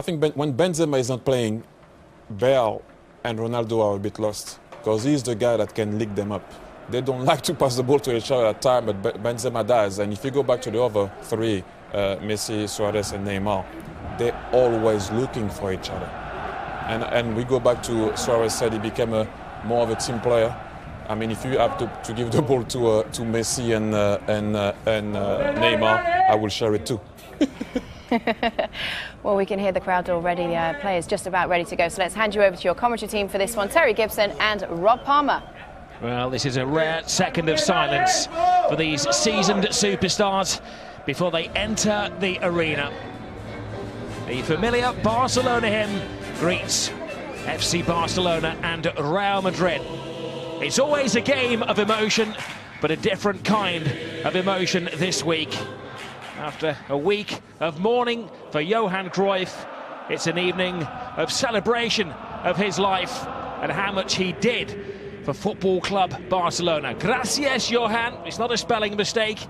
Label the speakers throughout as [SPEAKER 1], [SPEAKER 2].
[SPEAKER 1] I think when Benzema is not playing, Bale and Ronaldo are a bit lost because he's the guy that can lick them up. They don't like to pass the ball to each other at time, but Benzema does. And if you go back to the other three, Messi, Suarez and Neymar, they're always looking for each other. And we go back to Suarez said he became more of a team player. I mean, if you have to give the ball to Messi and Neymar, I will share it too.
[SPEAKER 2] Well, we can hear the crowd already. The players just about ready to go. So let's hand you over to your commentary team for this one, Terry Gibson and Rob Palmer.
[SPEAKER 3] Well, this is a rare second of silence for these seasoned superstars before they enter the arena. The familiar Barcelona hymn greets FC Barcelona and Real Madrid. It's always a game of emotion, but a different kind of emotion this week. After a week of mourning for Johan Cruyff, it's an evening of celebration of his life and how much he did for Football Club Barcelona. Gracias, Johan. It's not a spelling mistake.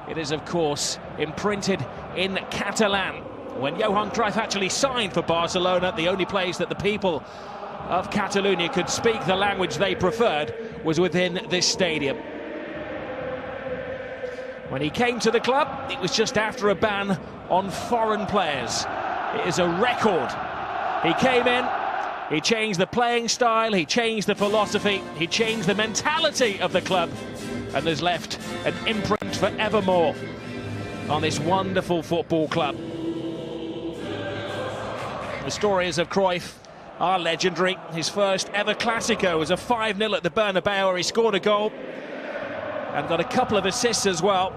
[SPEAKER 3] It is, of course, imprinted in Catalan. When Johan Cruyff actually signed for Barcelona, the only place that the people of Catalonia could speak the language they preferred was within this stadium. When he came to the club, it was just after a ban on foreign players. It is a record. He came in, he changed the playing style, he changed the philosophy, he changed the mentality of the club, and has left an imprint forevermore on this wonderful football club. The stories of Cruyff are legendary. His first ever clasico was a 5-0 at the Bernabeu, where he scored a goal and got a couple of assists as well.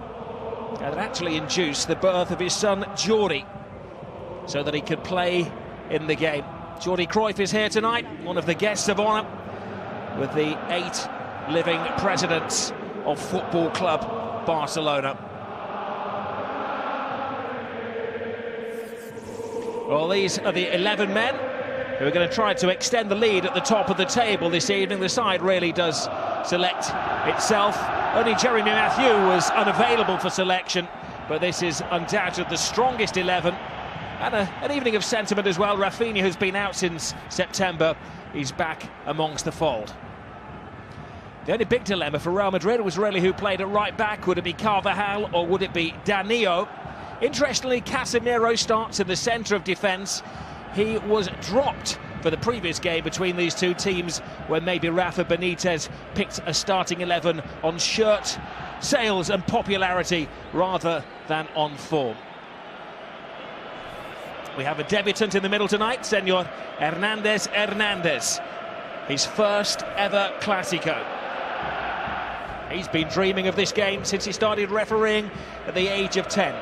[SPEAKER 3] And it actually induced the birth of his son Jordi, so that he could play in the game. Jordi Cruyff is here tonight, one of the guests of honour, with the 8 living presidents of Football Club Barcelona. Well, these are the 11 men who are going to try to extend the lead at the top of the table this evening. The side really does select itself. Only Jeremy Mathieu was unavailable for selection, but this is undoubtedly the strongest 11. And an evening of sentiment as well. Rafinha, who's been out since September, he's back amongst the fold. The only big dilemma for Real Madrid was really who played at right back. Would it be Carvajal or would it be Danilo? Interestingly, Casemiro starts in the centre of defence. He was dropped for the previous game between these two teams, when maybe Rafa Benitez picked a starting 11 on shirt sales and popularity rather than on form. We have a debutant in the middle tonight, Senor Hernandez Hernandez. His first ever Clasico. He's been dreaming of this game since he started refereeing at the age of 10.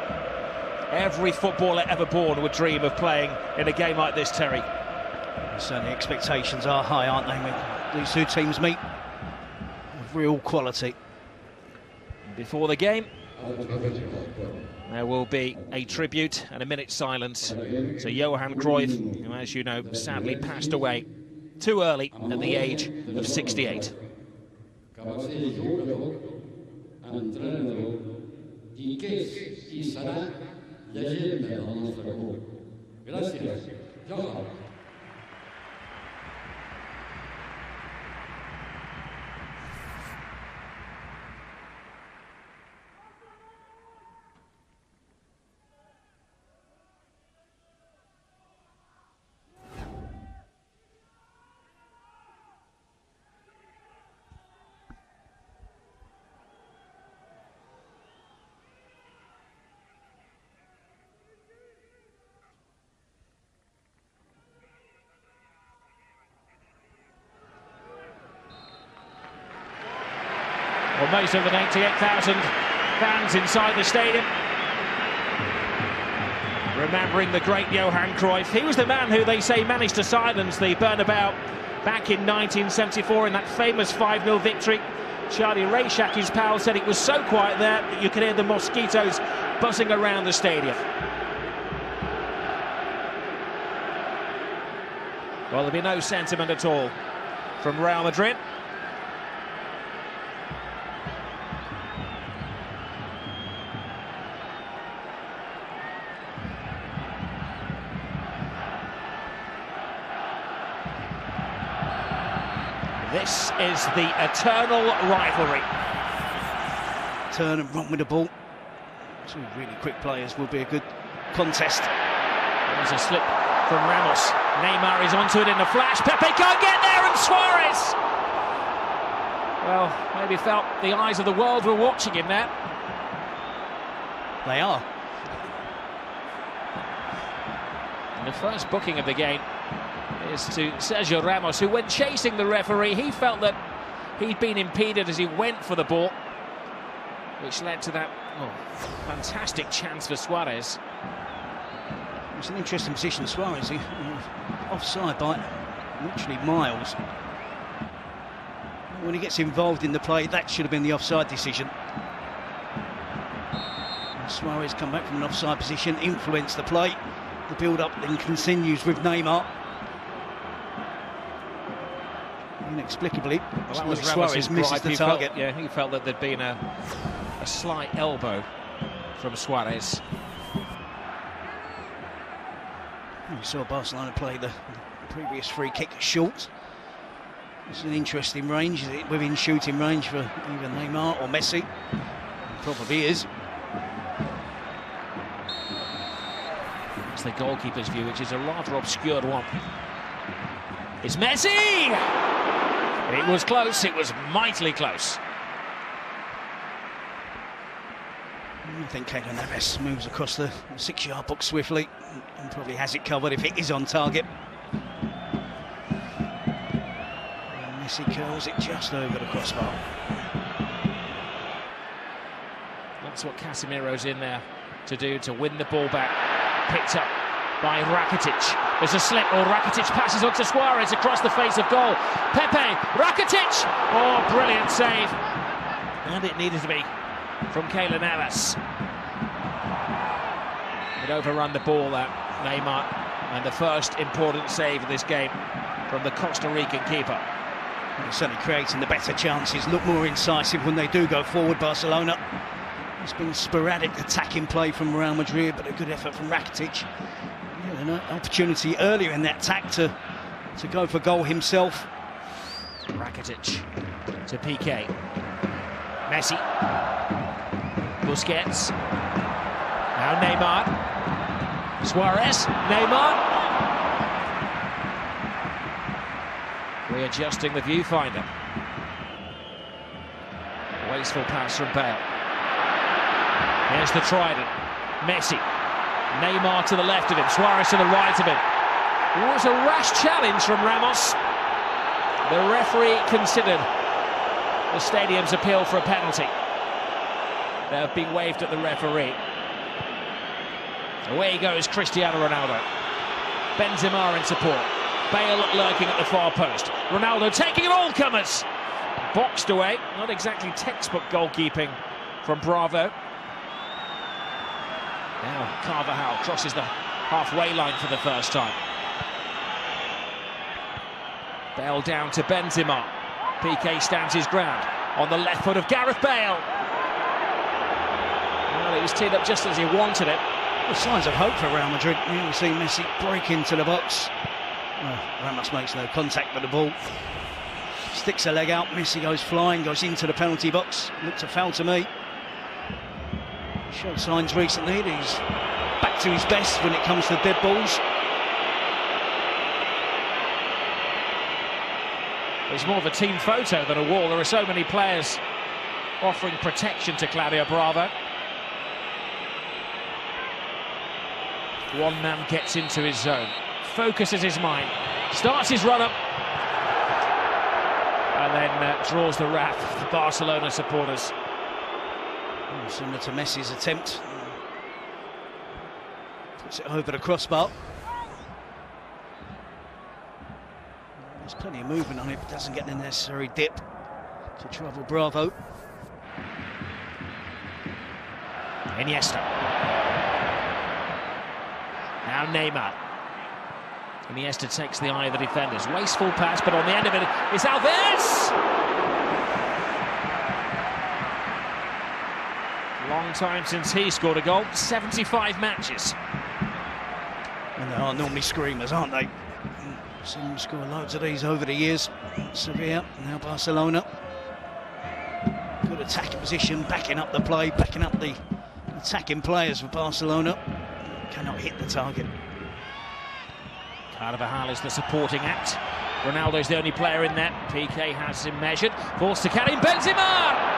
[SPEAKER 3] Every footballer ever born would dream of playing in a game like this, Terry.
[SPEAKER 4] Certainly expectations are high, aren't they, when these two teams meet? With real quality.
[SPEAKER 3] Before the game, there will be a tribute and a minute's silence to Johan Cruyff, who, as you know, sadly passed away too early at the age of 68. Well, most of the 98,000 fans inside the stadium remembering the great Johan Cruyff. He was the man who they say managed to silence the Bernabeu back in 1974 in that famous 5-0 victory. Charlie Rayshak, his pal, said it was so quiet there that you could hear the mosquitoes buzzing around the stadium. Well, there'll be no sentiment at all from Real Madrid. This is the eternal rivalry.
[SPEAKER 4] Turn and run with the ball. Two really quick players, will be a good contest.
[SPEAKER 3] There's a slip from Ramos. Neymar is onto it in a flash. Pepe can't get there, and Suarez! Well, maybe felt the eyes of the world were watching him there.
[SPEAKER 4] They are.
[SPEAKER 3] And the first booking of the game is to Sergio Ramos, who, when chasing the referee, he felt that he'd been impeded as he went for the ball, which led to that fantastic chance for Suarez.
[SPEAKER 4] It's an interesting position, Suarez. Offside by literally miles. When he gets involved in the play, that should have been the offside decision. And Suarez come back from an offside position, influence the play. The build-up then continues with Neymar. Inexplicably,
[SPEAKER 3] Well, that was
[SPEAKER 4] Suarez misses the target.
[SPEAKER 3] He felt that there'd been a slight elbow from Suarez.
[SPEAKER 4] We saw Barcelona play the previous free kick short. It's an interesting range. Is it within shooting range for either Neymar or Messi? It probably is.
[SPEAKER 3] It's the goalkeeper's view, which is a rather obscured one. It's Messi! It was close, it was mightily close.
[SPEAKER 4] I think Keylor Navas moves across the 6-yard box swiftly and probably has it covered if it is on target. And Messi curls it just over the crossbar.
[SPEAKER 3] That's what Casemiro's in there to do, to win the ball back. Picked up by Rakitic. There's a slip, Rakitic passes on to Suarez across the face of goal. Pepe, Rakitic! Oh, brilliant save. And it needed to be from Keylor Navas. It overrun the ball, that Neymar, and the first important save of this game from the Costa Rican keeper.
[SPEAKER 4] They're certainly creating the better chances, look more incisive when they do go forward, Barcelona. It's been sporadic attacking play from Real Madrid, but a good effort from Rakitic. An opportunity earlier in that attack to go for goal himself.
[SPEAKER 3] Rakitic to Piqué. Messi. Busquets. Now Neymar. Suarez. Neymar. Readjusting the viewfinder. Wasteful pass from Bale. Here's the trident. Messi. Neymar to the left of him. Suarez to the right of him. It was a rash challenge from Ramos. The referee considered the stadium's appeal for a penalty. They have been waved at the referee. Away goes Cristiano Ronaldo. Benzema in support. Bale lurking at the far post. Ronaldo taking it all comers. Boxed away. Not exactly textbook goalkeeping from Bravo. Now Carvajal crosses the halfway line for the first time. Bale down to Benzema. Piqué stands his ground on the left foot of Gareth Bale. Well, it was teed up just as he wanted it.
[SPEAKER 4] Well, signs of hope for Real Madrid. You see Messi break into the box. Ramos makes no contact with the ball. Sticks a leg out. Messi goes flying, goes into the penalty box. Looked a foul to me. Showed signs recently that he's back to his best when it comes to dead balls.
[SPEAKER 3] It's more of a team photo than a wall. There are so many players offering protection to Claudio Bravo. One man gets into his zone, focuses his mind, starts his run-up, and then draws the wrath for Barcelona supporters.
[SPEAKER 4] Similar to Messi's attempt. Puts it over the crossbar. There's plenty of movement on it, but doesn't get the necessary dip to trouble Bravo.
[SPEAKER 3] Iniesta. Now Neymar. Iniesta takes the eye of the defenders. Wasteful pass, but on the end of it is Alves! Long time since he scored a goal, 75 matches.
[SPEAKER 4] And they are normally screamers, aren't they? Seen them score loads of these over the years. Sevilla, now Barcelona. Good attacking position, backing up the play, backing up the attacking players for Barcelona. Cannot hit the target.
[SPEAKER 3] Carvajal is the supporting act. Ronaldo's the only player in there. PK has him measured. Falls to Karim Benzema!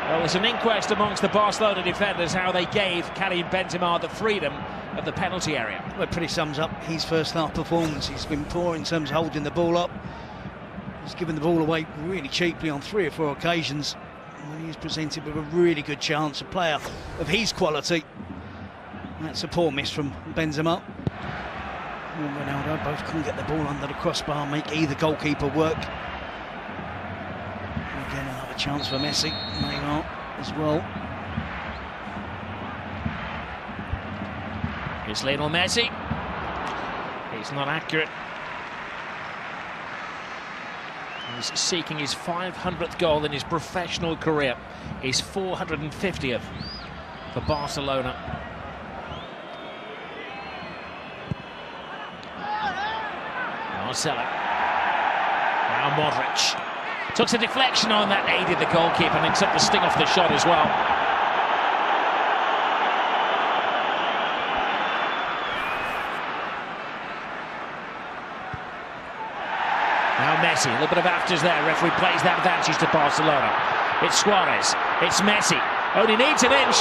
[SPEAKER 3] Well, there's an inquest amongst the Barcelona defenders how they gave Karim Benzema the freedom of the penalty area.
[SPEAKER 4] Well, it pretty sums up his first half performance. He's been poor in terms of holding the ball up. He's given the ball away really cheaply on 3 or 4 occasions. When he's presented with a really good chance, a player of his quality. That's a poor miss from Benzema. And Ronaldo both couldn't get the ball under the crossbar, make either goalkeeper work. Again, another chance for Messi. Neymar as well.
[SPEAKER 3] Here's Lionel Messi. He's not accurate. He's seeking his 500th goal in his professional career. His 450th for Barcelona. Marcelo. Now Modric. Took a deflection on that, aided the goalkeeper and took the sting off the shot as well. Now Messi, a little bit of afters there. Referee plays that advantage to Barcelona. It's Suarez, it's Messi. Only needs an inch.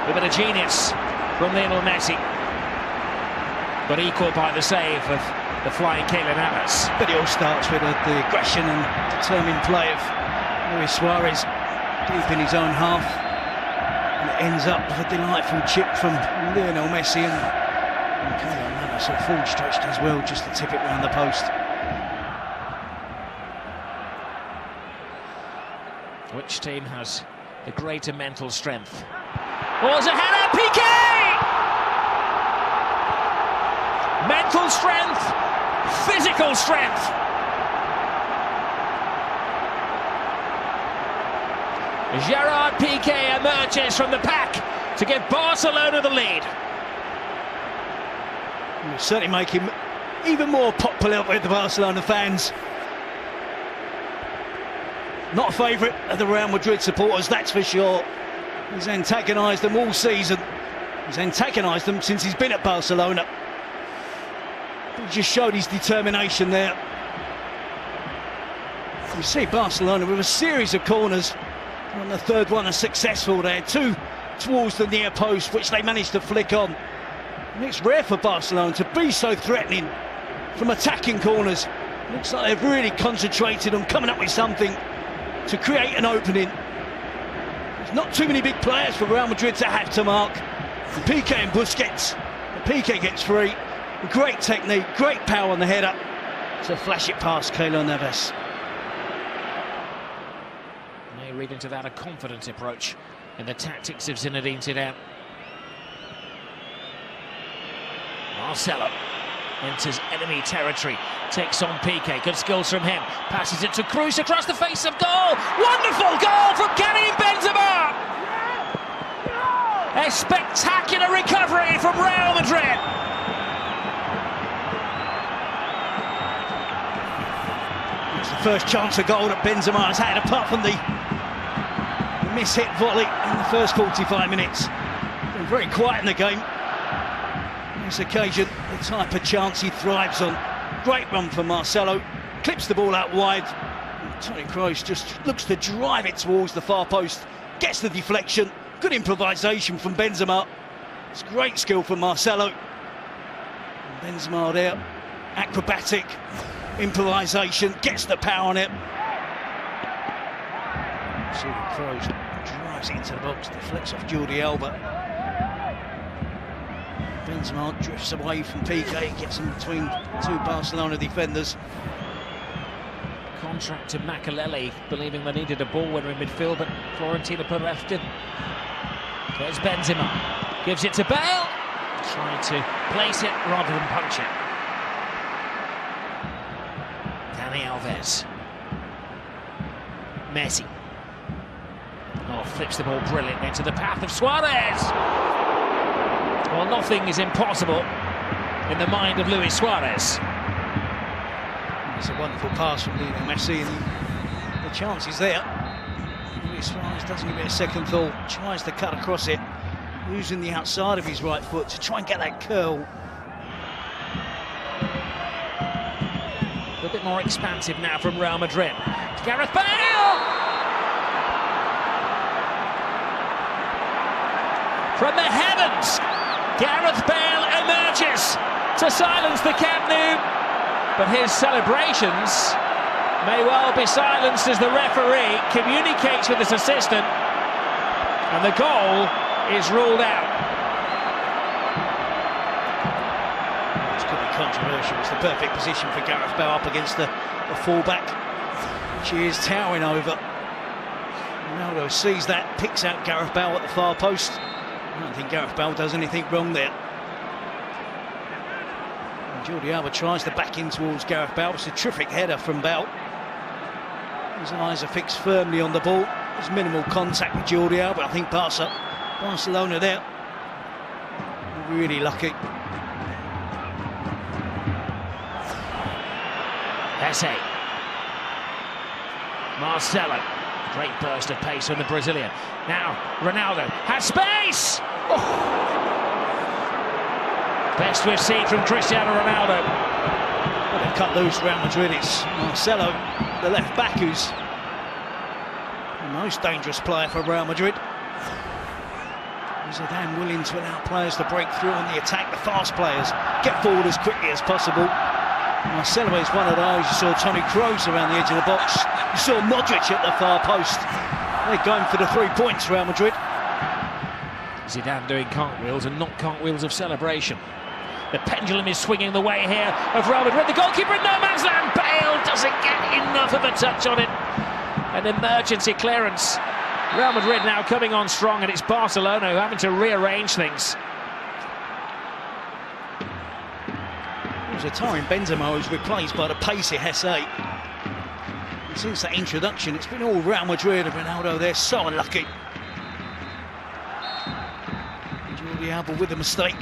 [SPEAKER 3] A bit of genius from Lionel Messi. But equal by the save of the flying Keylor Navas.
[SPEAKER 4] But it all starts with the aggression and determined play of Luis Suarez deep in his own half. And it ends up with a delightful chip from Lionel Messi and Keylor Navas, a full stretched as well, just to tip it round the post.
[SPEAKER 3] Which team has the greater mental strength? Oh, there's a header, PK! Mental strength, physical strength. Gerard Piqué emerges from the pack to give Barcelona the lead.
[SPEAKER 4] Will certainly make him even more popular with the Barcelona fans. Not a favourite of the Real Madrid supporters, that's for sure. He's antagonised them all season. He's antagonised them since he's been at Barcelona. He just showed his determination there. You see Barcelona with a series of corners. On the third one, are successful there. 2 towards the near post, which they managed to flick on. And it's rare for Barcelona to be so threatening from attacking corners. Looks like they've really concentrated on coming up with something to create an opening. There's not too many big players for Real Madrid to have to mark. And Piqué and Busquets. And Piqué gets free. Great technique, great power on the header to flash it past Keylor Navas.
[SPEAKER 3] May read into that a confident approach in the tactics of Zinedine Zidane. Marcelo enters enemy territory, takes on Piqué, good skills from him, passes it to Cruz across the face of goal. Wonderful goal from Karim Benzema! A spectacular recovery from Real Madrid.
[SPEAKER 4] It's the first chance of goal that Benzema has had, apart from the miss-hit volley in the first 45 minutes. Been very quiet in the game. On this occasion, the type of chance he thrives on. Great run from Marcelo, clips the ball out wide. Toni Kroos just looks to drive it towards the far post, gets the deflection. Good improvisation from Benzema. It's great skill from Marcelo. And Benzema there, acrobatic improvisation, gets the power on it. Kroos drives it into the box, deflects off Jordi Alba. Benzema drifts away from Piqué, gets in between 2 Barcelona defenders.
[SPEAKER 3] Contract to Makelele, believing they needed a ball winner in midfield, but Florentino Perez did. There's Benzema, gives it to Bale, trying to place it rather than punch it. Dani Alves. Messi. Oh, Oh, flips the ball brilliantly into the path of Suarez. Well, nothing is impossible in the mind of Luis Suarez.
[SPEAKER 4] It's a wonderful pass from Lionel Messi, and the chance is there. Luis Suarez doesn't give it a second thought, tries to cut across it, using the outside of his right foot to try and get that curl.
[SPEAKER 3] A bit more expansive now from Real Madrid. It's Gareth Bale! From the heavens, Gareth Bale emerges to silence the Camp Nou, but his celebrations may well be silenced as the referee communicates with his assistant, and the goal is ruled out.
[SPEAKER 4] This could be controversial. It's the perfect position for Gareth Bale up against the fullback, which he is towering over. Ronaldo sees that, picks out Gareth Bale at the far post. I don't think Gareth Bale does anything wrong there. And Jordi Alba tries to back in towards Gareth Bale. It's a terrific header from Bale. His eyes are fixed firmly on the ball. There's minimal contact with Jordi Alba. I think Barcelona there, really lucky.
[SPEAKER 3] Esse. Marcelo. Great burst of pace from the Brazilian. Now Ronaldo has space. Oh. Best we've seen from Cristiano Ronaldo.
[SPEAKER 4] Well, they've cut loose Real Madrid. It's Marcelo, the left back, who's the most dangerous player for Real Madrid. Zidane willing to allow players to break through on the attack. The fast players get forward as quickly as possible. Marcelo is one of those. You saw Toni Kroos around the edge of the box. You saw Modric at the far post. They're going for the 3 points, Real Madrid.
[SPEAKER 3] Zidane doing cartwheels, and not cartwheels of celebration. The pendulum is swinging the way here of Real Madrid. The goalkeeper in no man's land. Bale doesn't get enough of a touch on it. An emergency clearance. Real Madrid now coming on strong, and it's Barcelona who are having to rearrange things.
[SPEAKER 4] Atarin Benzema was replaced by the pacey Esse. And since that introduction, it's been all Real Madrid, and Ronaldo there so unlucky. Jordi Alba with a mistake.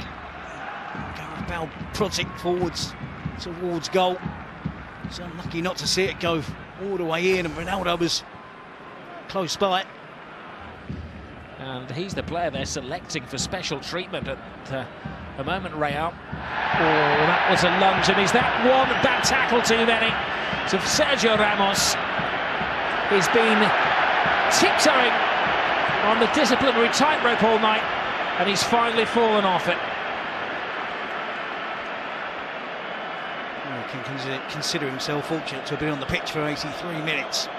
[SPEAKER 4] Gareth Bale prods it forwards towards goal. He's unlucky not to see it go all the way in, and Ronaldo was close by.
[SPEAKER 3] And he's the player they're selecting for special treatment at the moment, Real. Oh, that was a lunge, and is that one bad tackle too many? So Sergio Ramos has been tiptoeing on the disciplinary tightrope all night, and he's finally fallen off it.
[SPEAKER 4] Well, he can consider himself fortunate to have been on the pitch for 83 minutes.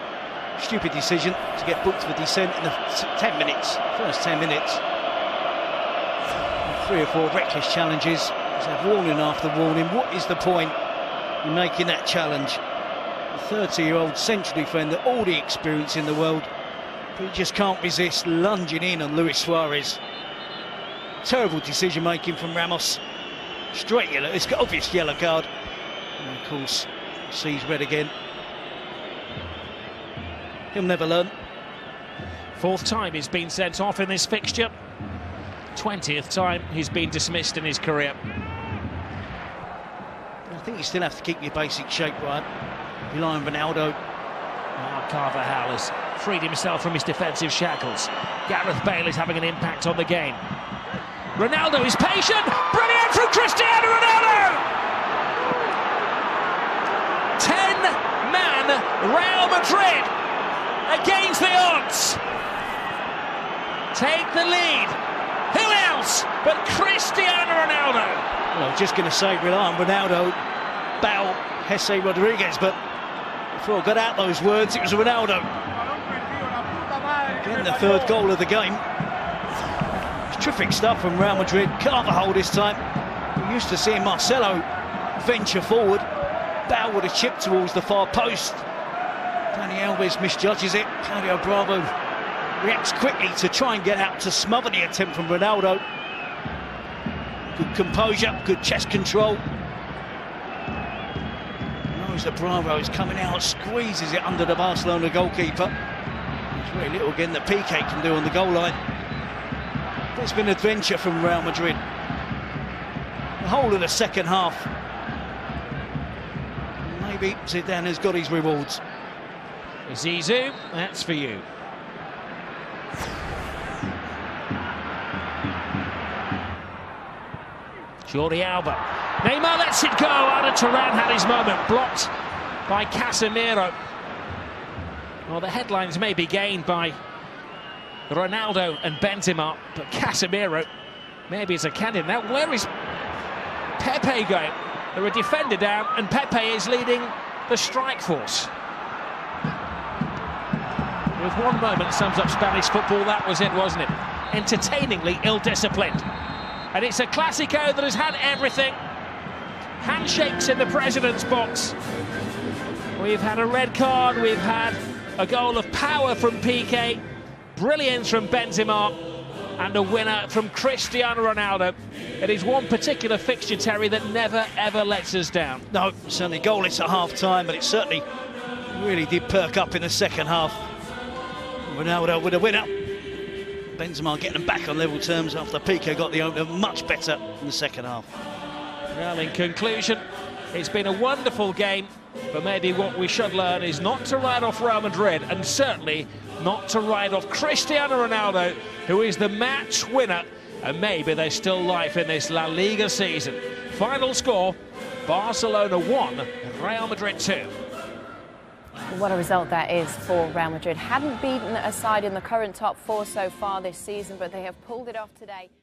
[SPEAKER 4] Stupid decision to get booked for dissent in the 10 minutes, first 10 minutes. And 3 or 4 reckless challenges. He's had warning after warning. What is the point in making that challenge? The 30-year-old central defender, all the experience in the world, but he just can't resist lunging in on Luis Suarez. Terrible decision-making from Ramos. Straight yellow. It's got obvious yellow card. And of course, sees red again. He'll never learn.
[SPEAKER 3] 4th time he's been sent off in this fixture. 20th time he's been dismissed in his career.
[SPEAKER 4] I think you still have to keep your basic shape right. Rely on Ronaldo.
[SPEAKER 3] Carvajal has freed himself from his defensive shackles. Gareth Bale is having an impact on the game. Ronaldo is patient. Brilliant from Cristiano Ronaldo! 10-man Real Madrid against the odds. Take the lead. Who else but Cristiano Ronaldo?
[SPEAKER 4] Well, I was just going to say rely on Ronaldo, Bale, Esse Rodriguez, but before I got out those words, it was Ronaldo. Again, the 3rd goal of the game. It's terrific stuff from Real Madrid. Carvajal this time. We're used to seeing Marcelo venture forward. Bale with a chip towards the far post. Dani Alves misjudges it. Claudio Bravo reacts quickly to try and get out to smother the attempt from Ronaldo. Good composure, good chest control. Knows that Bravo is coming out, squeezes it under the Barcelona goalkeeper. There's very little again that Piqué can do on the goal line. There's been adventure from Real Madrid. The whole of the second half. Maybe Zidane has got his rewards.
[SPEAKER 3] Zizou, that's for you. Jordi Alba. Neymar lets it go. Arda Turan had his moment, blocked by Casemiro. Well, the headlines may be gained by Ronaldo and Benzema, but Casemiro maybe is a candidate. Now, where is Pepe going? There are a defender down, and Pepe is leading the strike force. With one moment sums up Spanish football, that was it, wasn't it? Entertainingly ill-disciplined. And it's a clasico that has had everything. Handshakes in the president's box. We've had a red card, we've had a goal of power from Piqué, brilliance from Benzema, and a winner from Cristiano Ronaldo. It is one particular fixture, Terry, that never, ever lets us down.
[SPEAKER 4] No, certainly goalless at half-time, but it certainly really did perk up in the second half. Ronaldo with a winner. Benzema getting them back on level terms after Piqué got the opener much better in the second half.
[SPEAKER 3] Well, in conclusion, it's been a wonderful game, but maybe what we should learn is not to write off Real Madrid, and certainly not to write off Cristiano Ronaldo, who is the match winner, and maybe there's still life in this La Liga season. Final score, Barcelona 1, Real Madrid 2.
[SPEAKER 2] What a result that is for Real Madrid. Hadn't beaten a side in the current top four so far this season, but they have pulled it off today.